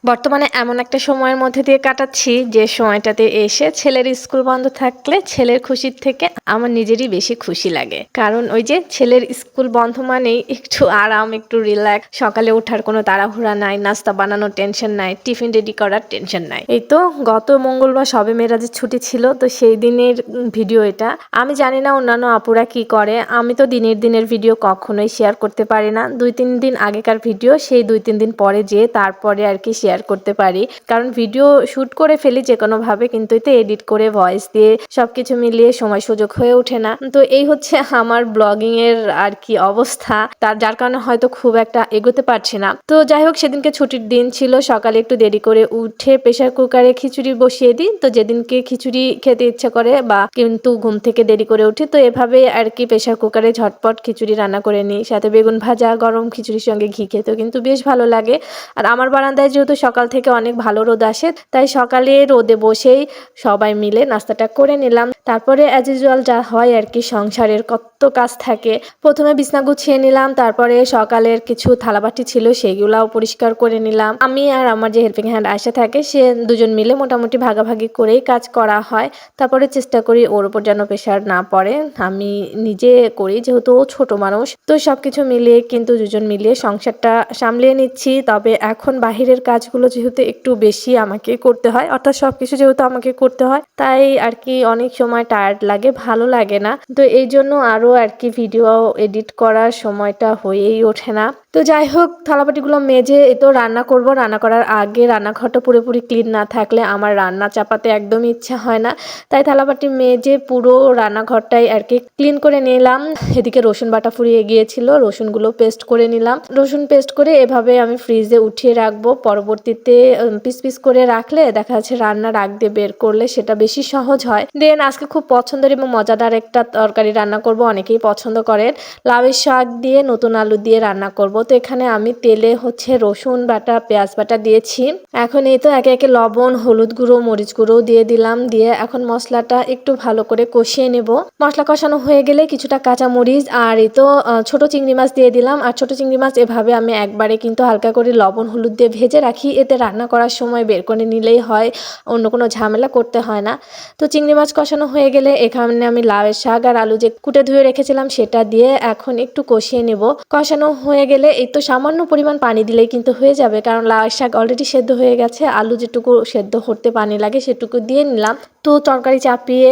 বর্তমানে এমন একটা সময়ের মধ্যে দিয়ে কাটাচ্ছি যে সময়টাতে এসে ছেলের স্কুল বন্ধ থাকলে ছেলের খুশির থেকে আমার নিজেরই বেশি খুশি লাগে। কারণ ওই যে ছেলের স্কুল বন্ধ মানেই একটু আরাম, একটু রিল্যাক্স। সকালে ওঠার কোনো তাড়াহুড়া নাই, নাস্তা বানানোর টেনশন নাই, টিফিন রেডি করার টেনশন নাই। এই তো গত মঙ্গলবার শবে মেরাজের ছুটি ছিল, তো সেই দিনের ভিডিও এটা। আমি জানি না অন্যান্য আপুরা কি করে, আমি তো দিনের ভিডিও কখনোই শেয়ার করতে পারি না। 2-3 দিন আগেকার ভিডিও সেই 2-3 দিন পরে যেয়ে তারপরে আর কি শেয়ার করতে পারি, কারণ ভিডিও শ্যুট করে ফেলি যে কোনোভাবে, কিন্তু এতে এডিট করে ভয়েস দিয়ে সবকিছু মিলিয়ে সময় সুযোগ হয়ে ওঠে না। তো এই হচ্ছে আমার ব্লগিং এর আর কি অবস্থা, যার কারণে হয়তো খুব একটা এগোতে পারছি না। তো যাই হোক, সেদিনকে ছুটির দিন ছিল, সকালে একটু দেরি করে উঠে প্রেসার কুকারে খিচুড়ি বসিয়ে দিই। তো যেদিনকে খিচুড়ি খেতে ইচ্ছে করে বা কিন্তু ঘুম থেকে দেরি করে উঠি, তো এভাবে আর কি প্রেসার কুকারে ঝটপট খিচুড়ি রান্না করে নিই। সাথে বেগুন ভাজা, গরম খিচুড়ির সঙ্গে ঘি খেতেও কিন্তু বেশ ভালো লাগে। আর আমার বারান্দায় যেহেতু সকাল থেকে অনেক ভালো রোদ আসে, তাই সকালে রোদে বসেই সবাই মিলে নাস্তাটা করে নিলাম। তারপরে অ্যাজ ইউজুয়াল যা হয় আর কি, সংসারের কত কাজ থাকে। প্রথমে বিছনা গুছিয়ে নিলাম, তারপরে সকালের কিছু থালাবাটি ছিল সেগুলাও পরিষ্কার করে নিলাম। আমি আর আমার যে হেল্পিং হ্যান্ড আয়শা থাকে, সে দুজন মিলে মোটামুটি ভাগাভাগি করেই কাজ করা হয়। তারপরে চেষ্টা করি ওর উপর যেন প্রেশার না পড়ে, আমি নিজে করি যেহেতু ও ছোট মানুষ। তো সবকিছু মিলিয়ে কিন্তু দুজন মিলিয়ে সংসারটা সামলিয়ে নিচ্ছি। তবে এখন বাহিরের কাজগুলো যেহেতু একটু বেশি আমাকে করতে হয়, অর্থাৎ সবকিছু যেহেতু আমাকে করতে হয়, তাই আর কি অনেক সময় টায়ার্ড লাগে, ভালো লাগে না। তো এই জন্য আরও আর কি ভিডিও এডিট করার সময়টা হয়েই ওঠে না। তো যাই হোক, থালাবাটিগুলো মেজে এই তো রান্না করব। রান্না করার আগে রান্নাঘরটা পুরোপুরি ক্লিন না থাকলে আমার রান্না চাপাতে একদমই ইচ্ছা হয় না, তাই থালাবাটি মেজে পুরো রান্নাঘরটাই আর কি ক্লিন করে নিলাম। এদিকে রসুন বাটা ফুরিয়ে গিয়েছিল, রসুনগুলো পেস্ট করে নিলাম। রসুন পেস্ট করে এভাবে আমি ফ্রিজে উঠিয়ে রাখবো, পরবর্তীতে পিস পিস করে রাখলে দেখা যাচ্ছে রান্নার আগ দিয়ে বের করলে সেটা বেশি সহজ হয়। দেন আজকে খুব পছন্দের এবং মজাদার একটা তরকারি রান্না করব, অনেকেই পছন্দ করেন। লাউয়ের শাক দিয়ে নতুন আলু দিয়ে রান্না করব। তো এখানে আমি তেলে হচ্ছে রসুন বাটা, পেঁয়াজ বাটা দিয়েছি। এখন এই তো একে একে লবণ, হলুদ গুঁড়ো, মরিচ গুঁড়ো দিয়ে দিলাম। দিয়ে এখন মশলাটা একটু ভালো করে কষিয়ে নেব। মশলা কষানো হয়ে গেলে কিছুটা কাঁচা মরিচ আর এই তো ছোট চিংড়ি মাছ দিয়ে দিলাম। আর ছোট চিংড়ি মাছ এভাবে আমি একবারে কিন্তু হালকা করে লবণ হলুদ দিয়ে ভেজে রাখি, এতে রান্না করার সময় বের করে নিলেই হয়, অন্য কোনো ঝামেলা করতে হয় না। তো চিংড়ি মাছ কষানো হয়ে গেলে এখানে আমি লাউয়ের শাক আর আলু যে কুটে ধুয়ে রেখেছিলাম সেটা দিয়ে এখন একটু কষিয়ে নেব। কষানো হয়ে গেলে এই তো সামান্য পরিমাণ পানি দিলেই কিন্তু হয়ে যাবে, কারণ লাউয়ের শাক অলরেডি সেদ্ধ হয়ে গেছে। আলু যেটুকু সেদ্ধ করতে পানি লাগে সেটুকু দিয়ে নিলাম। তো তরকারি চাপিয়ে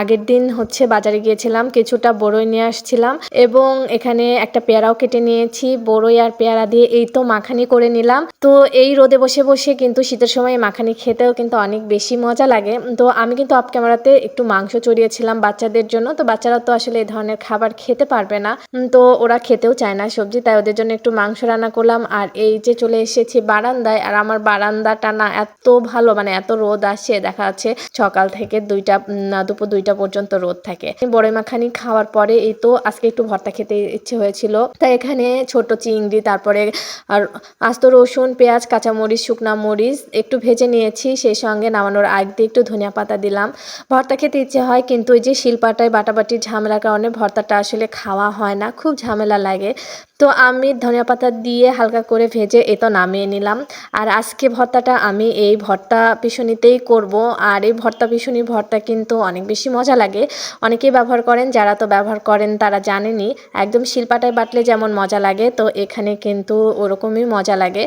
আগের দিন হচ্ছে বাজারে গিয়েছিলাম, কিছুটা বড়ই নিয়ে আসছিলাম এবং এখানে একটা পেয়ারাও কেটে নিয়েছি। বড়ই আর পেয়ারা দিয়ে এই তো মাখানি করে নিলাম। তো এই রোদে বসে বসে কিন্তু শীতের সময় মাখানি খেতেও কিন্তু অনেক বেশি মজা লাগে। তো আমি কিন্তু অফ ক্যামেরাতে একটু মাংস চড়িয়েছিলাম বাচ্চাদের জন্য। তো বাচ্চারা তো আসলে এই ধরনের খাবার খেতে পারবে না, তো ওরা খেতেও চায় না সবজি, তাই ওদের জন্য একটু মাংস রান্না করলাম। আর এই যে চলে এসেছি বারান্দায়, আর আমার বারান্দাটা না এত ভালো, মানে এত রোদ আসে, দেখা যাচ্ছে সকাল থেকে দুপুর 2টা পর্যন্ত রোদ থাকে। বড়ই মাখানি খাওয়ার পরে এই তো আজকে একটু ভর্তা খেতে ইচ্ছে হয়েছিল, তাই এখানে ছোট চিংড়ি, তারপরে আর আস্ত রসুন, পেঁয়াজ, কাঁচামরিচ, শুকনা মরিচ একটু ভেজে নিয়েছি, সেই সঙ্গে নামানোর আগ দিয়ে একটু ধনিয়া পাতা দিলাম। ভর্তা খেতে ইচ্ছে হয়, কিন্তু ওই যে শিলপাটায় বাটাবাটির ঝামেলার কারণে ভর্তাটা আসলে খাওয়া হয় না, খুব ঝামেলা লাগে। তো আমি ধনিয়া পাতা দিয়ে হালকা করে ভেজে এ তো নামিয়ে নিলাম। আর আজকে ভর্তাটা আমি এই ভর্তা পিষুনিতেই করব। আর এই পিষুনি ভর্তা কিন্তু অনেক বেশি মজা লাগে, অনেকেই ব্যবহার করেন, যারা তো ব্যবহার করেন তারা জানেনই, একদম শিলপাটায় বাটলে যেমন মজা লাগে, তো এখানে কিন্তু ওরকমই মজা লাগে।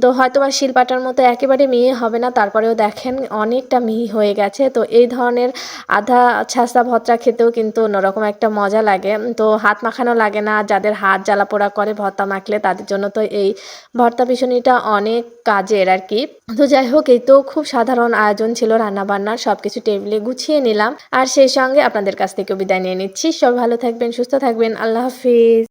তো হয়তো বা শিলপাটার মতো একেবারে মিহি হবে না, তারপরেও দেখেন অনেকটা মিহি হয়ে গেছে। তো এই ধরনের আধা ছাঁচা ভর্তা খেতেও কিন্তু অন্যরকম একটা মজা লাগে। তো হাত মাখানো লাগে না, যাদের হাত জ্বালা পোড়া করে ভর্তা মাখলে তাদের জন্য তো এই ভর্তা পিষুনিটা অনেক কাজের আর কি। তো যাই হোক, এই তো খুব সাধারণ আয়োজন ছিল রান্নাবান্নার, সবকিছু টেবিলে গুছিয়ে নিলাম। আর সেই সঙ্গে আপনাদের কাছ থেকে বিদায় নিয়ে নিচ্ছি। সব ভালো থাকবেন, সুস্থ থাকবেন, আল্লাহ হাফিজ।